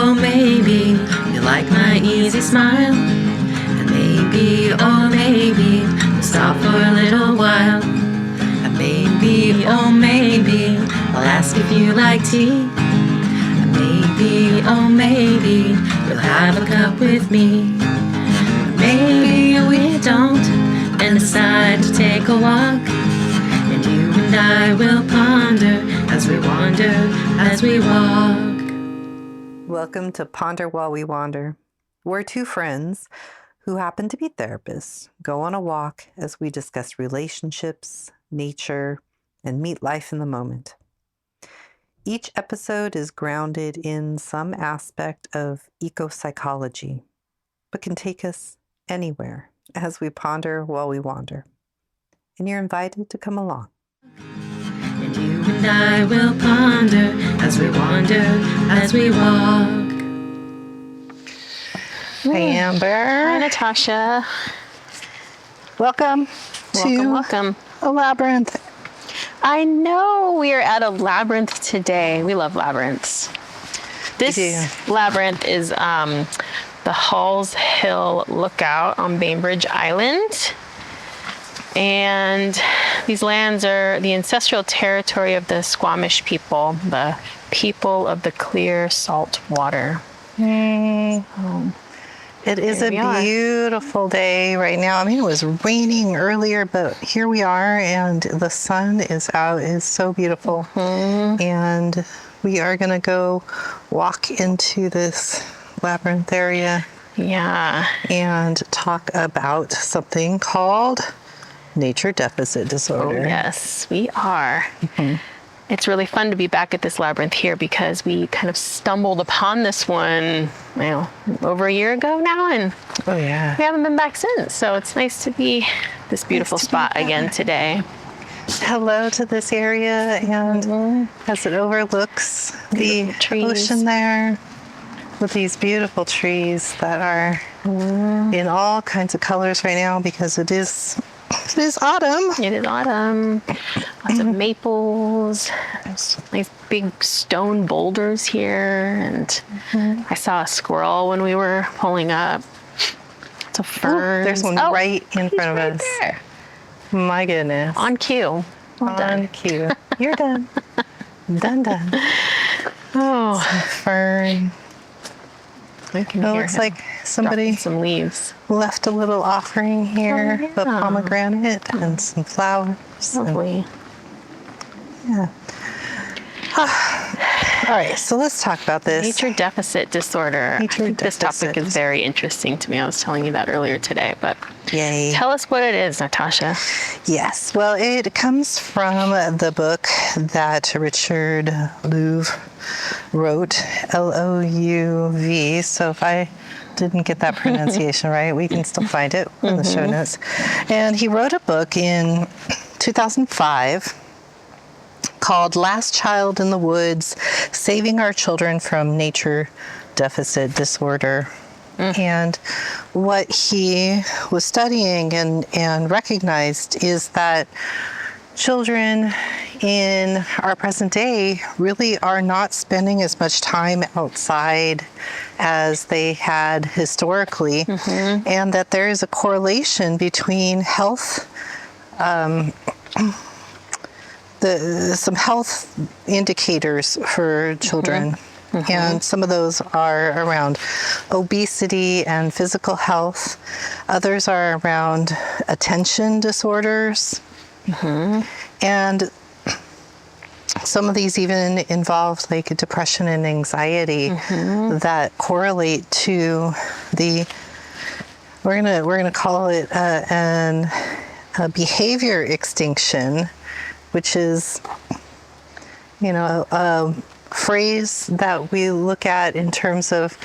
oh maybe, you like my easy smile. And maybe, oh maybe, we'll stop for a little while. And maybe, oh maybe, I'll ask if you like tea. And maybe, oh maybe, you'll have a cup with me. Maybe we don't, and decide to take a walk. And you and I will ponder as we wander, as we walk. Welcome to Ponder While We Wander. We're two friends who happen to be therapists, go on a walk as we discuss relationships, nature, and meet life in the moment. Each episode is grounded in some aspect of eco-psychology, but can take us anywhere as we ponder while we wander. And you're invited to come along. And you and I will ponder as we wander, as we walk. Hi, Amber. Hi, Natasha. Welcome to a labyrinth. I know we are at a labyrinth today. We love labyrinths. This labyrinth is the Halls Hill Lookout on Bainbridge Island. And these lands are the ancestral territory of the Squamish people, the people of the clear salt water. It is a beautiful day right now. I mean, it was raining earlier, but here we are, and the sun is out. It's so beautiful. And we are going to go walk into this labyrinth area. Yeah. And talk about something called nature deficit disorder. Oh, yes, we are. It's really fun to be back at this labyrinth here because we kind of stumbled upon this one, over a year ago now, and we haven't been back since. So it's nice to be this beautiful spot again today. Hello to this area, and as it overlooks the ocean there, with these beautiful trees that are in all kinds of colors right now because it is autumn. It is autumn. Lots of maples. There's nice big stone boulders here. And I saw a squirrel when we were pulling up. It's a fern. There's one right in front of us. There. My goodness. On cue. Well done. On cue. You're done. Done. Oh. Some fern. It looks like somebody some leaves. Left a little offering here, a pomegranate and some flowers. Lovely. All right, so let's talk about this. Nature deficit disorder. This topic is very interesting to me. I was telling you that earlier today, but yay. Tell us what it is, Natasha. Yes, well, it comes from the book that Richard Louv wrote, L-O-U-V. So if I didn't get that pronunciation right, we can still find it in the show notes. And he wrote a book in 2005 called Last Child in the Woods, Saving Our Children from Nature Deficit Disorder. And what he was studying and recognized is that children in our present day really are not spending as much time outside as they had historically, and that there is a correlation between health, some health indicators for children. And some of those are around obesity and physical health. Others are around attention disorders. And some of these even involve like depression and anxiety that correlate to the, we're gonna call it a behavior extinction, which is, a phrase that we look at in terms of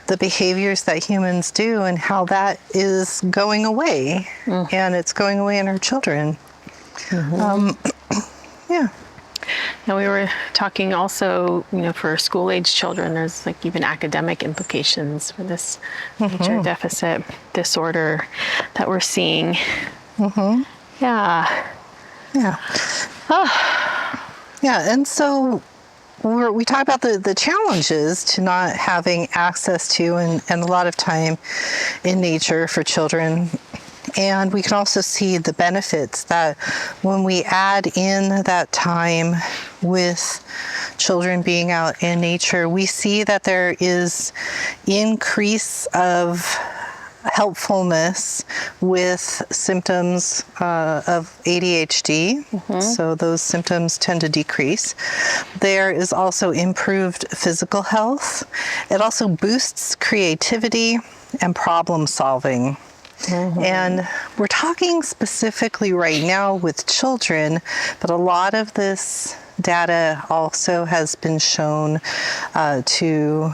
the behaviors that humans do and how that is going away, and it's going away in our children. And we were talking also, for school-age children, there's like even academic implications for this nature deficit disorder that we're seeing. Yeah, and so we talk about the challenges to not having access to and a lot of time in nature for children. And we can also see the benefits that when we add in that time with children being out in nature, we see that there is increase of helpfulness with symptoms of ADHD. So those symptoms tend to decrease. There is also improved physical health. It also boosts creativity and problem solving. And we're talking specifically right now with children, but a lot of this data also has been shown to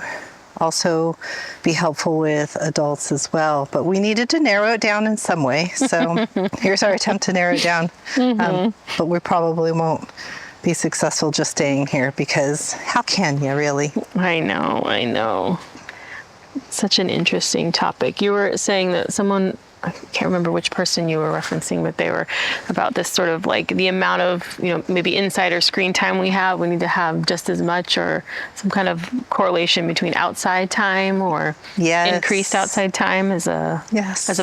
also be helpful with adults as well. But we needed to narrow it down in some way. So here's our attempt to narrow it down. But we probably won't be successful just staying here, because how can you really? I know. Such an interesting topic. You were saying that someone, I can't remember which person you were referencing, but they were about this sort of like the amount of, maybe insider screen time we have. We need to have just as much, or some kind of correlation between outside time or increased outside time as a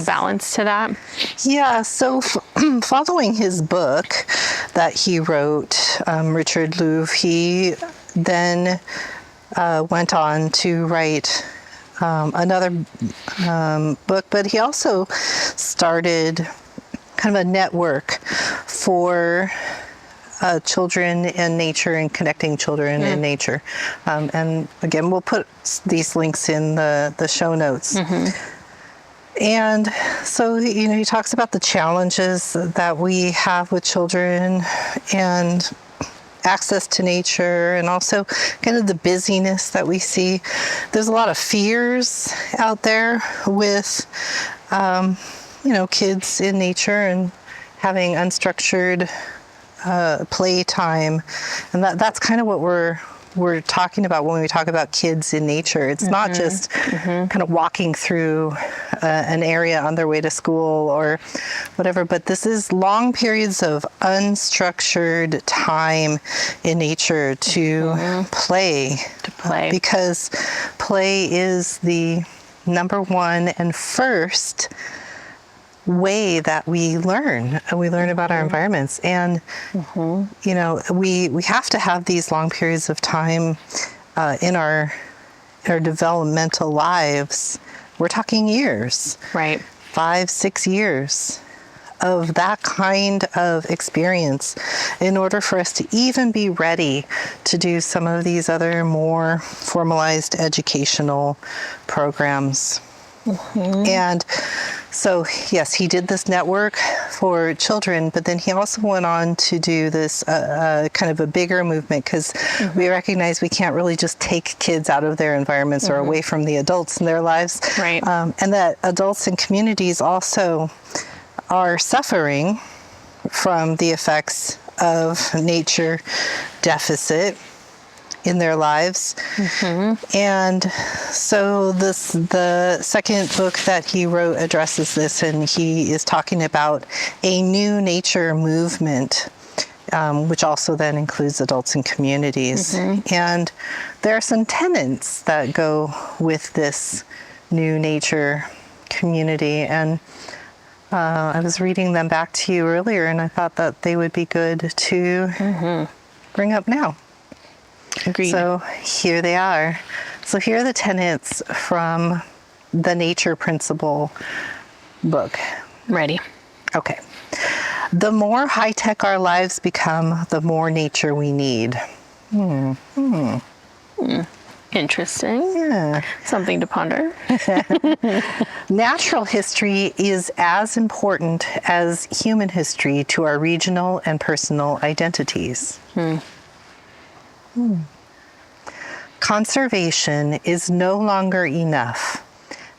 balance to that. Yeah. So following his book that he wrote, Richard Louv, he then went on to write another book, but he also started kind of a network for children in nature and connecting children in nature. And again, we'll put these links in the show notes. And so, he talks about the challenges that we have with children and access to nature, and also kind of the busyness that we see. There's a lot of fears out there with, kids in nature and having unstructured play time. And that's kind of what we're talking about when we talk about kids in nature. It's not just kind of walking through an area on their way to school or whatever, but this is long periods of unstructured time in nature to play. Because play is the number one and first way that we learn about our environments. And we have to have these long periods of time in our developmental lives. We're talking years, right? 5-6 years of that kind of experience in order for us to even be ready to do some of these other more formalized educational programs. And so, yes, he did this network for children, but then he also went on to do this kind of a bigger movement, because we recognize we can't really just take kids out of their environments or away from the adults in their lives. Right. And that adults and communities also are suffering from the effects of nature deficit in their lives. And so the second book that he wrote addresses this, and he is talking about a new nature movement, which also then includes adults and communities. And there are some tenets that go with this new nature community, and I was reading them back to you earlier, and I thought that they would be good to bring up now. Agreed. So here they are. So here are the tenets from the Nature Principle book. Ready. Okay. The more high-tech our lives become, the more nature we need. Interesting. Yeah. Something to ponder. Natural history is as important as human history to our regional and personal identities. Conservation is no longer enough.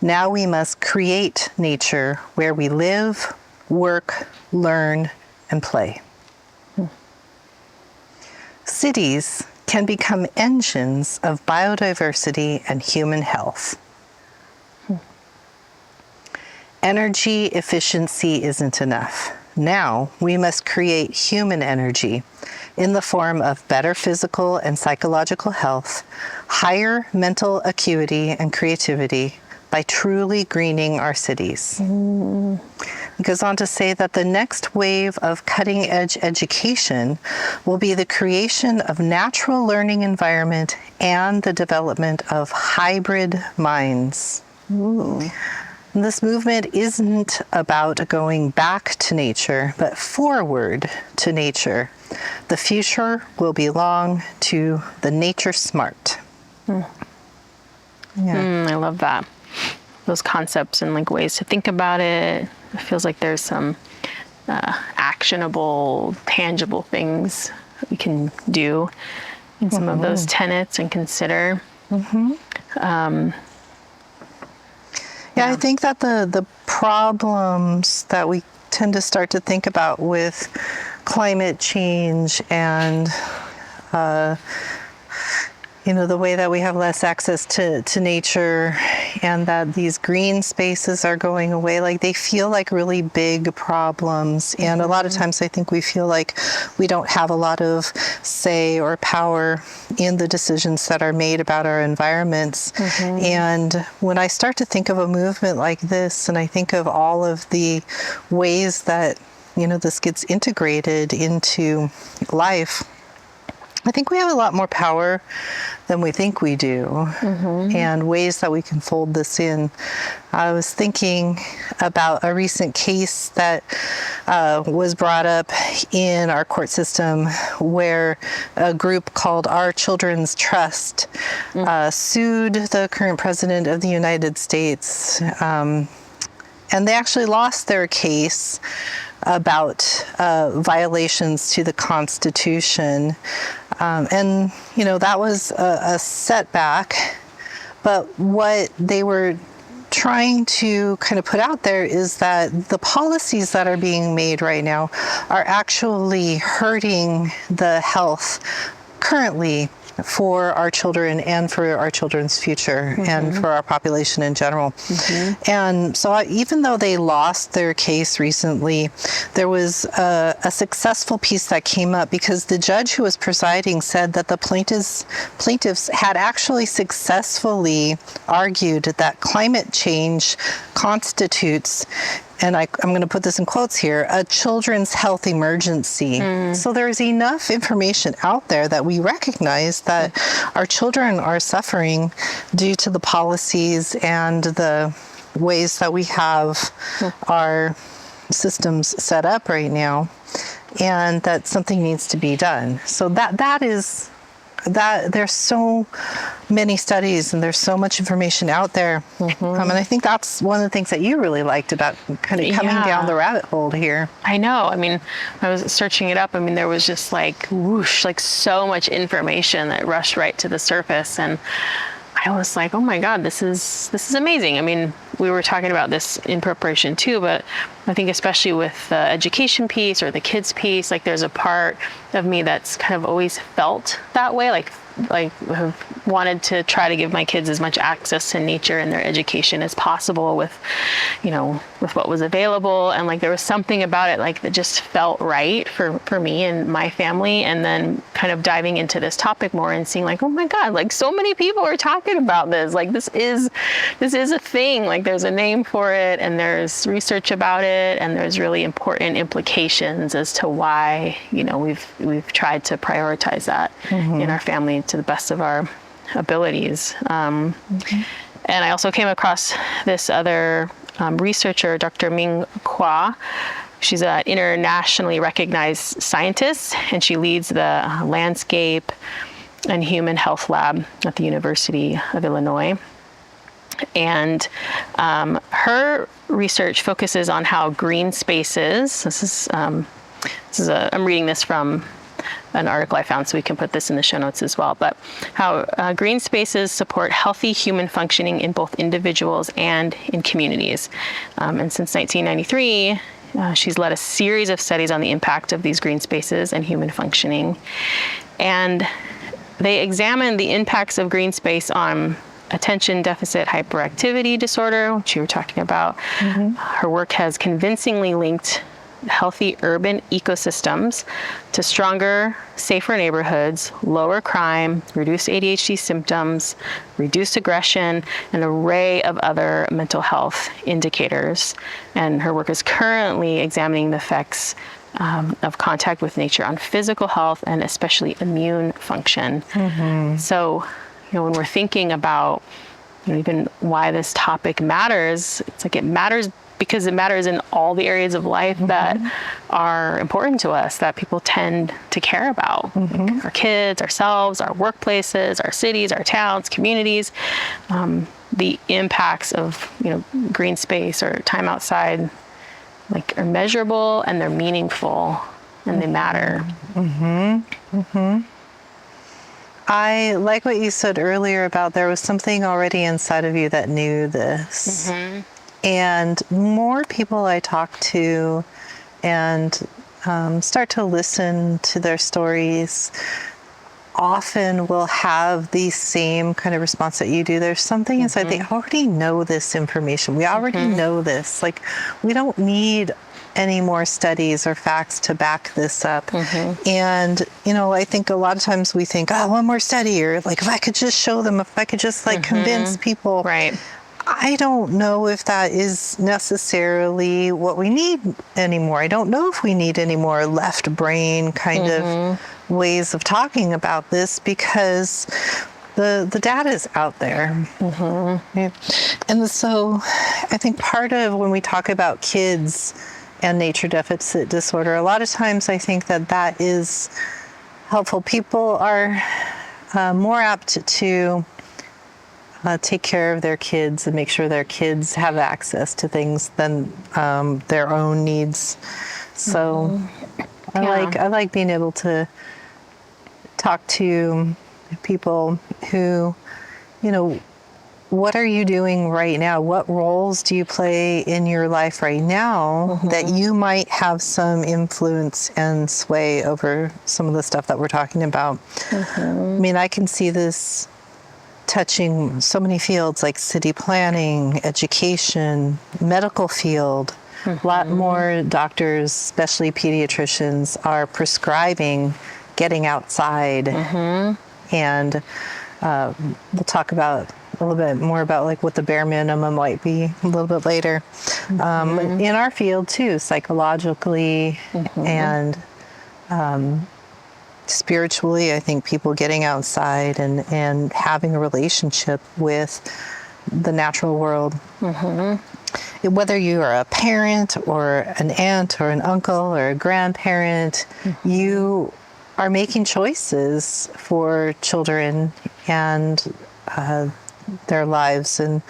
Now we must create nature where we live, work, learn, and play. Cities can become engines of biodiversity and human health. Energy efficiency isn't enough. Now we must create human energy in the form of better physical and psychological health, higher mental acuity and creativity by truly greening our cities. It goes on to say that the next wave of cutting-edge education will be the creation of natural learning environment and the development of hybrid minds. This movement isn't about going back to nature, but forward to nature. The future will belong to the nature smart. I love that. Those concepts and like ways to think about it. It feels like there's some actionable, tangible things we can do in some of those tenets and consider. Yeah, I think that the problems that we tend to start to think about with climate change and the way that we have less access to nature and that these green spaces are going away, like they feel like really big problems. And a lot of times I think we feel like we don't have a lot of say or power in the decisions that are made about our environments. And when I start to think of a movement like this, and I think of all of the ways that, this gets integrated into life, I think we have a lot more power than we think we do, and ways that we can fold this in. I was thinking about a recent case that was brought up in our court system where a group called Our Children's Trust sued the current president of the United States, and they actually lost their case about violations to the Constitution. And, that was a setback. But what they were trying to kind of put out there is that the policies that are being made right now are actually hurting the health currently for our children and for our children's future and for our population in general. And so even though they lost their case recently, there was a successful piece that came up because the judge who was presiding said that the plaintiffs had actually successfully argued that climate change constitutes, and I'm going to put this in quotes here, a children's health emergency. So there's enough information out there that we recognize that our children are suffering due to the policies and the ways that we have our systems set up right now, and that something needs to be done. So that is that there's so many studies and there's so much information out there. And I think that's one of the things that you really liked about kind of coming down the rabbit hole here. I know. I mean, I was searching it up. I mean, there was just like whoosh, like so much information that rushed right to the surface. And I was like, oh my God, this is amazing. I mean, we were talking about this in preparation too, but I think especially with the education piece or the kids piece, like there's a part of me that's kind of always felt that way, like have wanted to try to give my kids as much access to nature and their education as possible with what was available. And like there was something about it like that just felt right for me and my family. And then kind of diving into this topic more and seeing like, oh my God, like so many people are talking about this. Like this is a thing. Like there's a name for it and there's research about it and there's really important implications as to why, we've tried to prioritize that in our family to the best of our abilities. And I also came across this other researcher, Dr. Ming Kwa. She's an internationally recognized scientist, and she leads the Landscape and Human Health Lab at the University of Illinois. And her research focuses on how green spaces, I'm reading this from an article I found, so we can put this in the show notes as well, but how green spaces support healthy human functioning in both individuals and in communities. And since 1993, she's led a series of studies on the impact of these green spaces and human functioning. And they examine the impacts of green space on attention deficit hyperactivity disorder, which you were talking about. Her work has convincingly linked healthy urban ecosystems to stronger, safer neighborhoods, lower crime, reduce ADHD symptoms, reduce aggression, an array of other mental health indicators. And her work is currently examining the effects of contact with nature on physical health and especially immune function. So, when we're thinking about even why this topic matters, it's like it matters because it matters in all the areas of life that are important to us, that people tend to care about. Like our kids, ourselves, our workplaces, our cities, our towns, communities. The impacts of green space or time outside are measurable and they're meaningful and they matter. I like what you said earlier about there was something already inside of you that knew this. And more people I talk to and start to listen to their stories often will have the same kind of response that you do. There's something inside, they already know this information. We already know this. Like, we don't need any more studies or facts to back this up. And, I think a lot of times we think, oh, one more study, or like, if I could just show them, if I could just convince people. Right. I don't know if that is necessarily what we need anymore. I don't know if we need any more left brain kind of ways of talking about this, because the data is out there. And so I think part of when we talk about kids and nature deficit disorder, a lot of times I think that is helpful. People are more apt to take care of their kids and make sure their kids have access to things than their own needs. So I like being able to talk to people who, what are you doing right now? What roles do you play in your life right now that you might have some influence and sway over some of the stuff that we're talking about? I mean, I can see this touching so many fields like city planning, education, medical field. A lot more doctors, especially pediatricians, are prescribing getting outside. And we'll talk about a little bit more about like what the bare minimum might be a little bit later. In our field too, psychologically and spiritually, I think people getting outside and having a relationship with the natural world. Whether you are a parent or an aunt or an uncle or a grandparent, you are making choices for children and their lives. And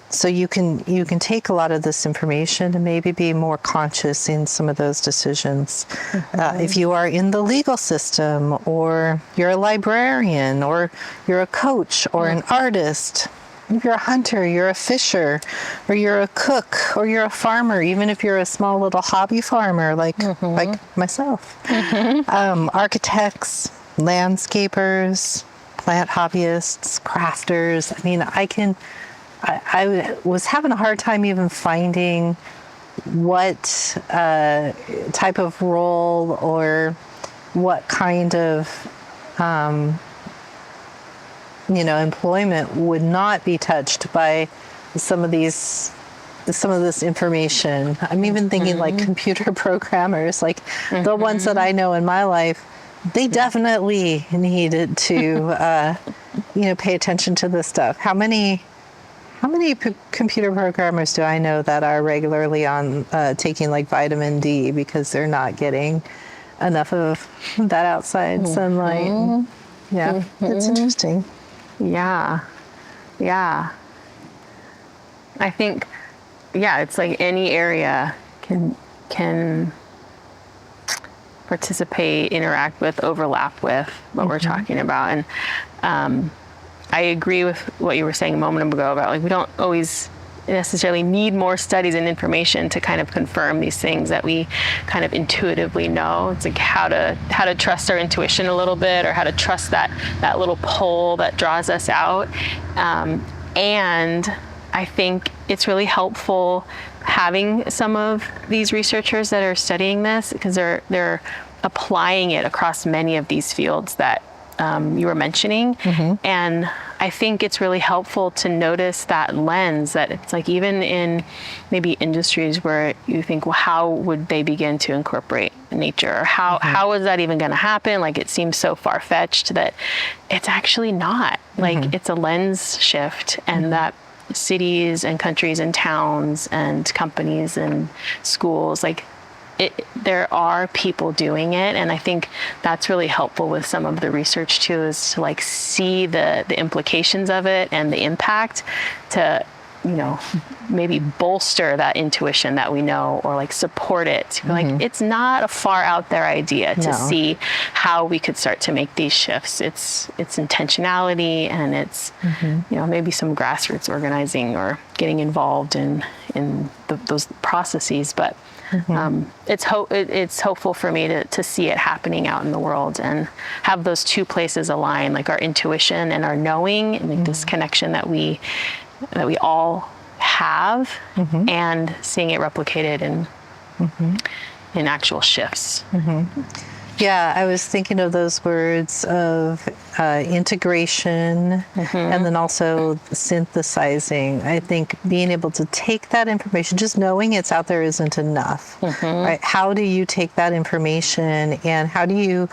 so you can take a lot of this information and maybe be more conscious in some of those decisions. If you are in the legal system, or you're a librarian, or you're a coach or an artist, if you're a hunter, you're a fisher, or you're a cook, or you're a farmer, even if you're a small little hobby farmer like myself. Architects, landscapers, plant hobbyists, crafters. I mean, I was having a hard time even finding what type of role or what kind of employment would not be touched by some of this information. I'm even thinking like computer programmers, like the ones that I know in my life. They definitely needed to pay attention to this stuff. How many computer programmers do I know that are regularly on taking like vitamin D because they're not getting enough of that outside sunlight? Yeah, it's interesting. Yeah. I think, it's like any area can participate, interact with, overlap with what we're talking about. And I agree with what you were saying a moment ago about like we don't always necessarily need more studies and information to kind of confirm these things that we kind of intuitively know. It's like how to trust our intuition a little bit, or how to trust that little pull that draws us out. And I think it's really helpful having some of these researchers that are studying this, because they're applying it across many of these fields that you were mentioning. And I think it's really helpful to notice that lens, that it's like even in maybe industries where you think, well, how would they begin to incorporate nature? Or how is that even going to happen? Like, it seems so far-fetched that it's actually not. Like, it's a lens shift, and that cities and countries and towns and companies and schools, like, there are people doing it, and I think that's really helpful with some of the research too, is to like see the implications of it and the impact, to maybe bolster that intuition that we know, or like support it. Like, it's not a far out there idea to see how we could start to make these shifts. It's intentionality, and it's maybe some grassroots organizing or getting involved in those processes, but it's hopeful for me to see it happening out in the world, and have those two places align, like our intuition and our knowing, and like this connection that we all have, and seeing it replicated in actual shifts. Yeah, I was thinking of those words of integration, and then also synthesizing. I think being able to take that information, just knowing it's out there isn't enough. Right? How do you take that information, and how do you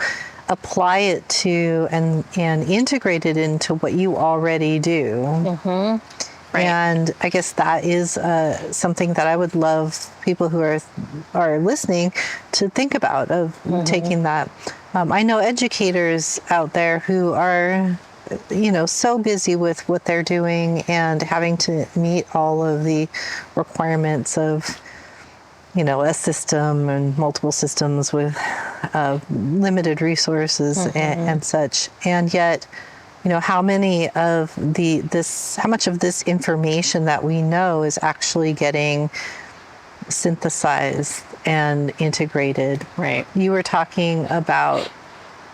apply it to and integrate it into what you already do? Right. And I guess that is something that I would love people who are listening to think about, of taking that. I know educators out there who are, so busy with what they're doing and having to meet all of the requirements of, a system and multiple systems with limited resources and such. And yet, how much of this information that we know is actually getting synthesized and integrated. Right. You were talking about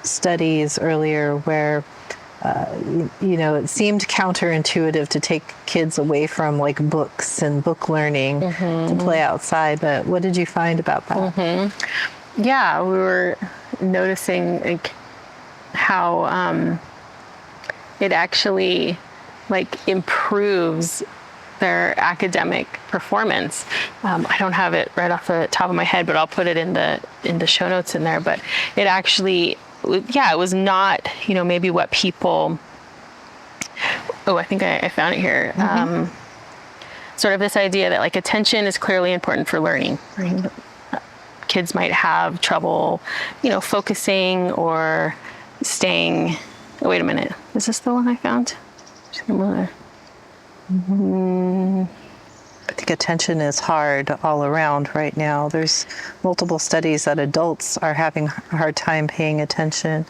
studies earlier where, it seemed counterintuitive to take kids away from like books and book learning to play outside. But what did you find about that? Yeah, we were noticing like how it actually like improves their academic performance. I don't have it right off the top of my head, but I'll put it in the show notes in there. But it actually, it was not, maybe what people. Oh, I think I found it here. Sort of this idea that like attention is clearly important for learning. Right? Kids might have trouble, focusing or staying. Oh, wait a minute. Is this the one I found? I think attention is hard all around right now. There's multiple studies that adults are having a hard time paying attention.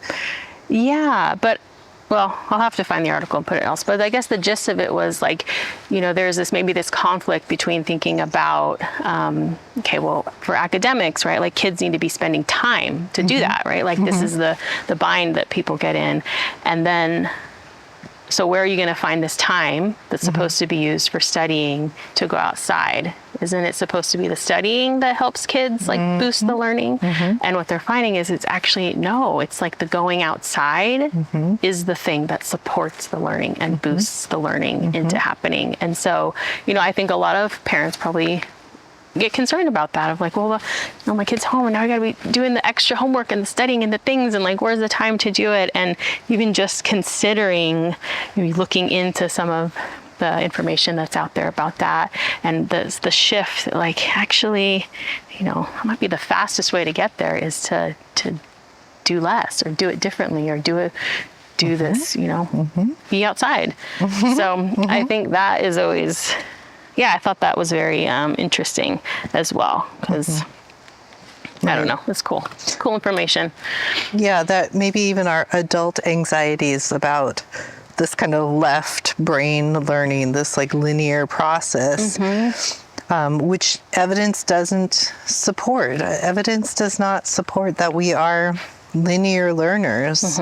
Yeah, but well, I'll have to find the article and put it else. But I guess the gist of it was like, there's this conflict between thinking about, for academics, right? Like kids need to be spending time to do that, right? Like this is the bind that people get in. And then, so where are you going to find this time that's supposed to be used for studying to go outside? Isn't it supposed to be the studying that helps kids like boost the learning? And what they're finding is it's actually, no, it's like the going outside is the thing that supports the learning and boosts the learning into happening. And so, I think a lot of parents probably get concerned about that, of like, well, my kid's home and now I gotta be doing the extra homework and the studying and the things, and like, where's the time to do it? And even just considering, maybe looking into some of the information that's out there about that, and the shift, like actually, it might be the fastest way to get there is to do less, or do it differently, or do this, be outside. So I think that is always, I thought that was very interesting as well, because I don't know, it's cool. It's cool information. Yeah, that maybe even our adult anxieties about this kind of left brain learning, this like linear process, which evidence doesn't support. Evidence does not support that we are linear learners,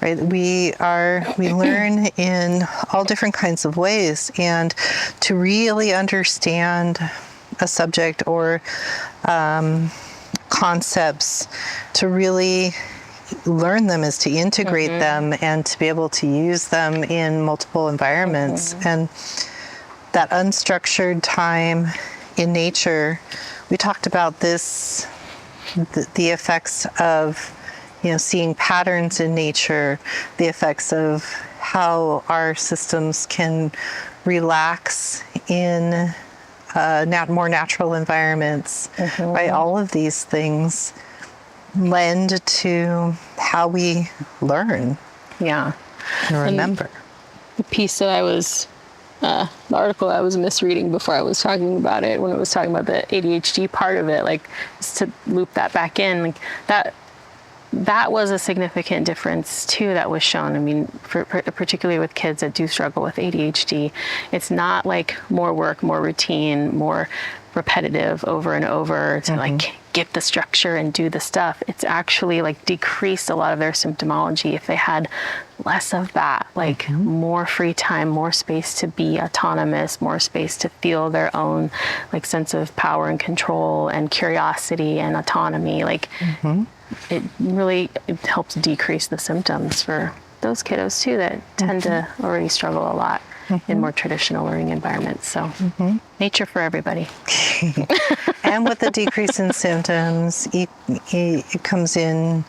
right? We learn in all different kinds of ways, and to really understand a subject or concepts, to really learn them is to integrate them and to be able to use them in multiple environments. And that unstructured time in nature, we talked about this, the effects of, seeing patterns in nature, the effects of how our systems can relax in more natural environments, right? All of these things lend to how we learn. Yeah. And remember. The piece that the article I was misreading before I was talking about it, when it was talking about the ADHD part of it, like, just to loop that back in, like that was a significant difference too that was shown. I mean, particularly with kids that do struggle with ADHD, it's not like more work, more routine, more repetitive over and over to like get the structure and do the stuff. It's actually like decreased a lot of their symptomology if they had less of that, like more free time, more space to be autonomous, more space to feel their own like sense of power and control and curiosity and autonomy. Like it really helps decrease the symptoms for those kiddos too that tend to already struggle a lot in more traditional learning environments. So nature for everybody. And with the decrease in symptoms, it comes in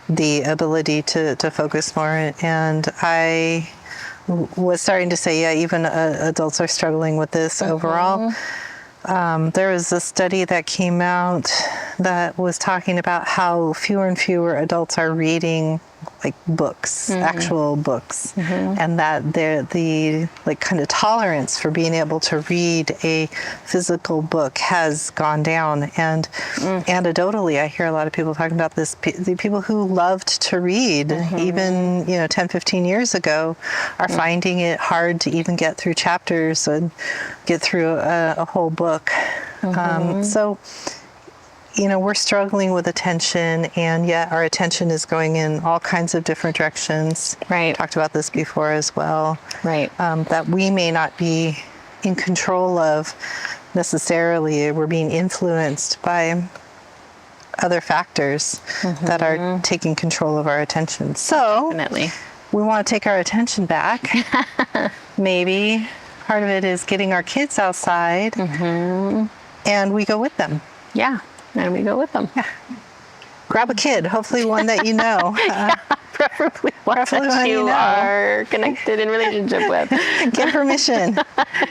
the ability to focus more. And I was starting to say, yeah, even adults are struggling with this overall. There was a study that came out that was talking about how fewer and fewer adults are reading like books, actual books, and that the like kind of tolerance for being able to read a physical book has gone down. And anecdotally, I hear a lot of people talking about this. The people who loved to read, even 10, 15 years ago, are finding it hard to even get through chapters and get through a whole book. So we're struggling with attention, and yet our attention is going in all kinds of different directions. Right. Talked about this before as well. Right. That we may not be in control of necessarily. We're being influenced by other factors that are taking control of our attention. So Definitely. we want to take our attention back. Maybe part of it is getting our kids outside, and we go with them. Yeah. And we go with them. Yeah. Grab a kid, hopefully one that you know. Preferably one that you are connected in relationship with. Get permission.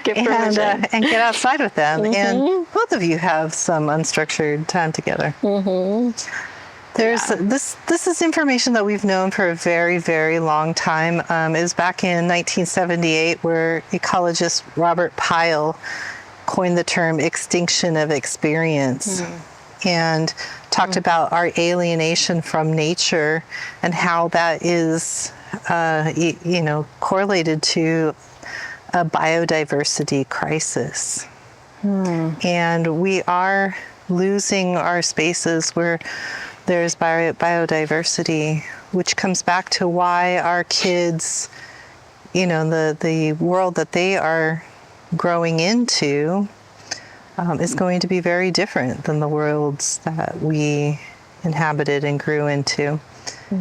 Get permission. And get outside with them. And both of you have some unstructured time together. There's this is information that we've known for a very, very long time. It was back in 1978 where ecologist Robert Pyle coined the term extinction of experience. And talked about our alienation from nature and how that is, correlated to a biodiversity crisis. And we are losing our spaces where there's biodiversity, which comes back to why our kids, the world that they are growing into is going to be very different than the worlds that we inhabited and grew into.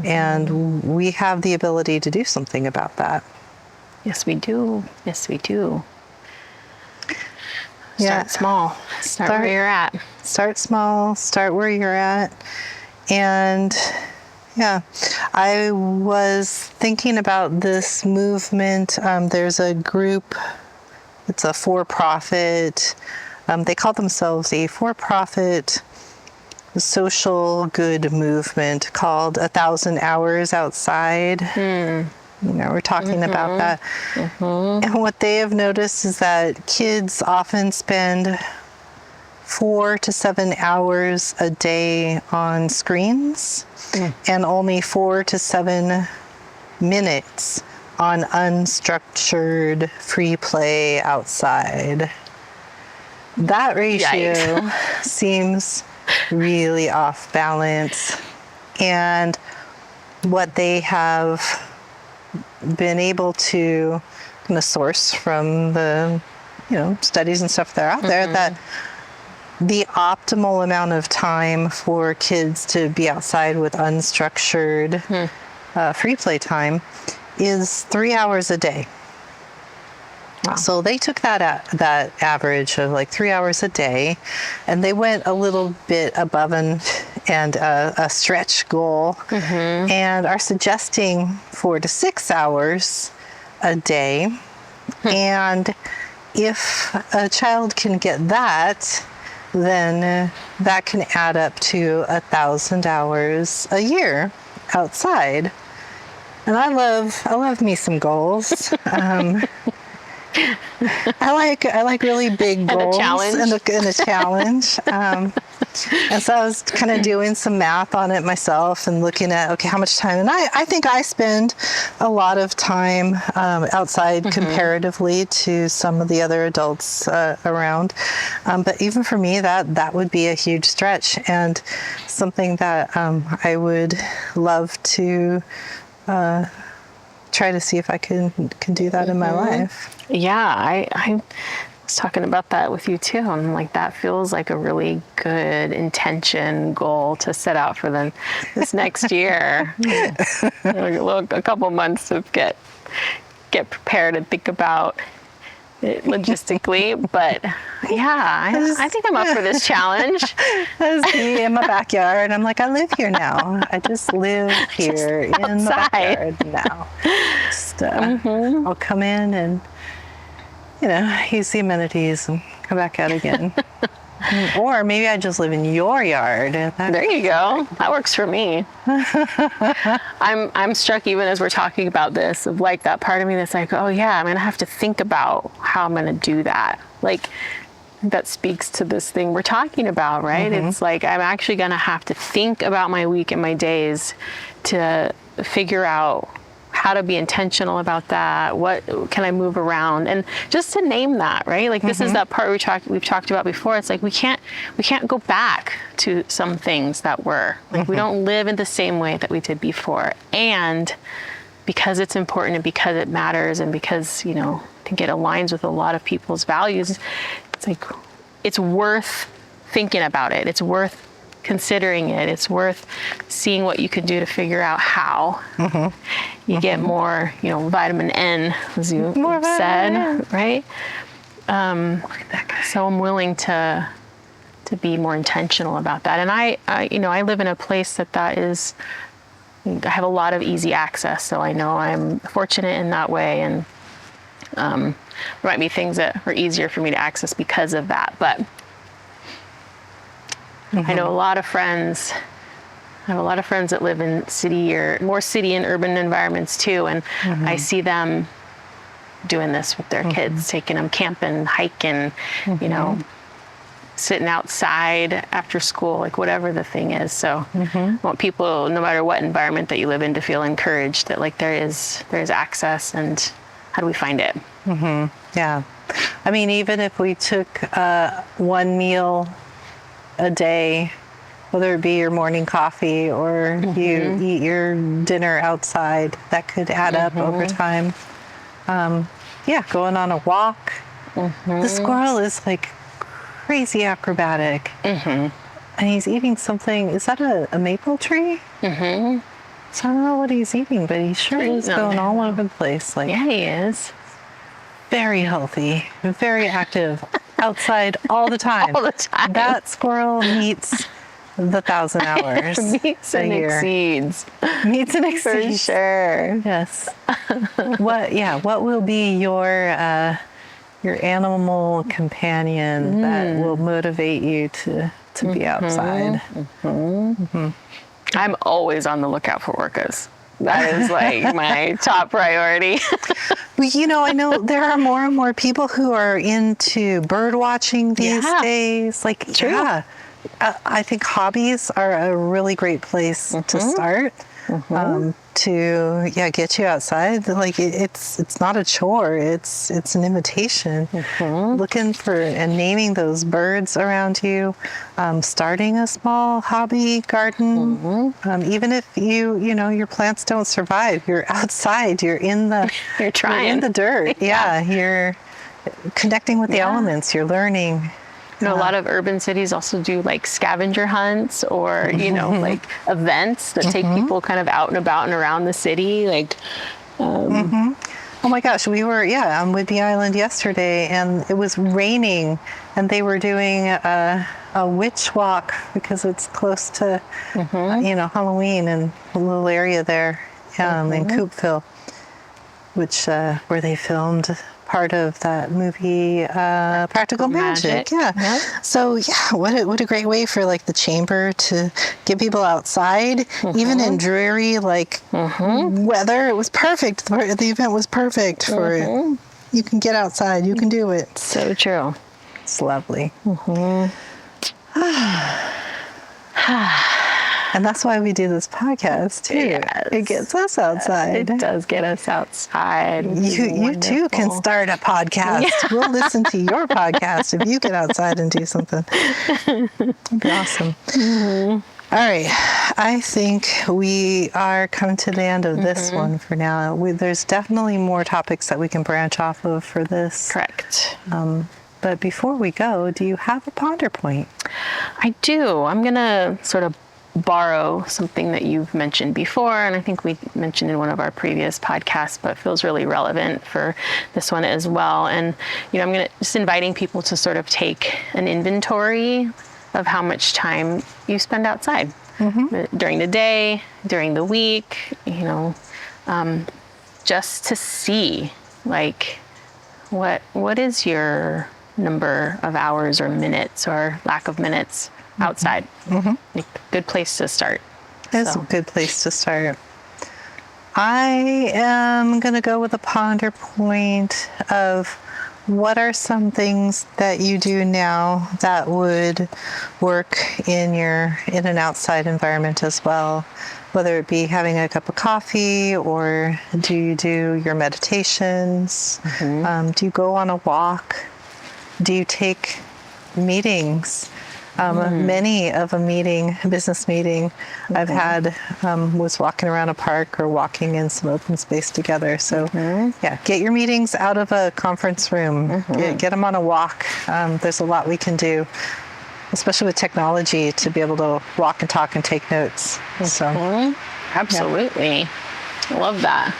And we have the ability to do something about that. Yes, we do. Yes, we do. Yeah. Start small. Start where you're at. Start small. Start where you're at. And yeah, I was thinking about this movement. There's a group, it's a for-profit. They call themselves a for-profit social good movement called 1,000 Hours Outside. We're talking about that. And what they have noticed is that kids often spend 4 to 7 hours a day on screens and only 4 to 7 minutes on unstructured free play outside. That ratio seems really off balance. And what they have been able to kind of source from the, studies and stuff that are out there, that the optimal amount of time for kids to be outside with unstructured free play time is 3 hours a day. Wow. So they took that average of like 3 hours a day, and they went a little bit above and a stretch goal, and are suggesting 4 to 6 hours a day. And if a child can get that, then that can add up to 1,000 hours a year outside. And I love me some goals. I like really big goals and a challenge. And so I was kind of doing some math on it myself and looking at, okay, how much time? And I think I spend a lot of time outside comparatively to some of the other adults around. But even for me, that would be a huge stretch, and something that I would love to try to see if I can do that in my life. Yeah, I was talking about that with you too. I'm like, that feels like a really good intention goal to set out for this next year. a couple months to get prepared and think about it logistically. But yeah, I think I'm up for this challenge. That's me in my backyard. I'm like, I live here now. I just live here in the backyard now. Just, I'll come in and, use the amenities and come back out again. Or maybe I just live in your yard. There you go. That works for me. I'm struck, even as we're talking about this, of like that part of me that's like, oh yeah, I'm going to have to think about how I'm going to do that. Like, that speaks to this thing we're talking about, right? It's like, I'm actually going to have to think about my week and my days to figure out how to be intentional about that. What can I move around? And just to name that, right? Like, this is that part we've talked about before. It's like, we can't go back to some things that were like, we don't live in the same way that we did before. And because it's important and because it matters and because, I think it aligns with a lot of people's values, it's like, it's worth thinking about it. It's worth considering it. It's worth seeing what you can do to figure out how you get more, vitamin N, as you said, right? So I'm willing to be more intentional about that. And I live in a place that is, I have a lot of easy access. So I know I'm fortunate in that way. And there might be things that are easier for me to access because of that. But I know a lot of friends. I have a lot of friends that live in city or more city and urban environments too, and I see them doing this with their kids, taking them camping, hiking, sitting outside after school, like whatever the thing is. So I want people, no matter what environment that you live in, to feel encouraged that like there is access, and how do we find it? Yeah. I mean, even if we took one meal a day, whether it be your morning coffee or you eat your dinner outside, that could add up over time. Going on a walk. The squirrel is like crazy acrobatic. And he's eating something. Is that a maple tree? So I don't know what he's eating, but he sure is going all over the place. Like, yeah, he is. Very healthy, very active, outside all the time. All the time. That squirrel meets the 1,000 hours meets a and year. exceeds. Meets and For exceeds. sure. Yes. What will be your animal companion that will motivate you to be outside? I'm always on the lookout for orcas. That is like my top priority. Well, I know there are more and more people who are into bird watching these days. Like, True. I think hobbies are a really great place to start. To get you outside. Like, it's not a chore. It's an invitation. Looking for and naming those birds around you. Starting a small hobby garden. Even if your plants don't survive, you're outside. You're in the You're trying. You're in the dirt. You're connecting with the elements. You're learning. You know, a lot of urban cities also do like scavenger hunts or, you know, like events that take people kind of out and about and around the city. Like, Oh my gosh, we were, on Whidbey Island yesterday, and it was raining, and they were doing a witch walk because it's close to, Halloween and a little area there in Coopville, which where they filmed part of that movie, Practical Magic. Yeah. Yep. So what a great way for like the chamber to get people outside, even in dreary weather. It was perfect. The event was perfect for it. You can get outside. You can do it. So true. It's lovely. And that's why we do this podcast too. Yes. It gets us outside. It does get us outside. You too can start a podcast. Yeah. We'll listen to your podcast if you get outside and do something. It'd be awesome. All right. I think we are coming to the end of this one for now. There's definitely more topics that we can branch off of for this. Correct. But before we go, do you have a ponder point? I do. I'm going to sort of borrow something that you've mentioned before, and I think we mentioned in one of our previous podcasts, but feels really relevant for this one as well. And, I'm going to just inviting people to sort of take an inventory of how much time you spend outside during the day, during the week, just to see, like, what is your number of hours or minutes or lack of minutes outside. Like, good place to start. It's a good place to start. I am going to go with a ponder point of what are some things that you do now that would work in an outside environment as well, whether it be having a cup of coffee, or do you do your meditations? Do you go on a walk? Do you take meetings? Many of a business meeting I've had was walking around a park or walking in some open space together. So get your meetings out of a conference room, get them on a walk. There's a lot we can do, especially with technology, to be able to walk and talk and take notes. So absolutely. I love that.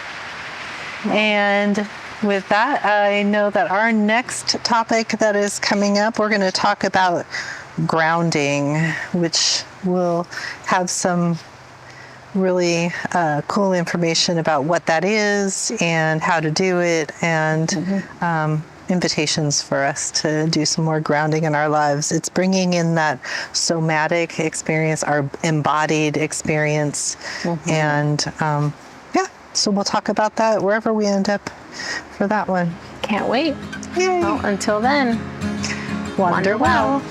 And with that, I know that our next topic that is coming up, we're going to talk about grounding, which will have some really cool information about what that is and how to do it, and invitations for us to do some more grounding in our lives. It's bringing in that somatic experience, our embodied experience, and so we'll talk about that wherever we end up for that one. Can't wait. Yay. Well, until then, Wander well.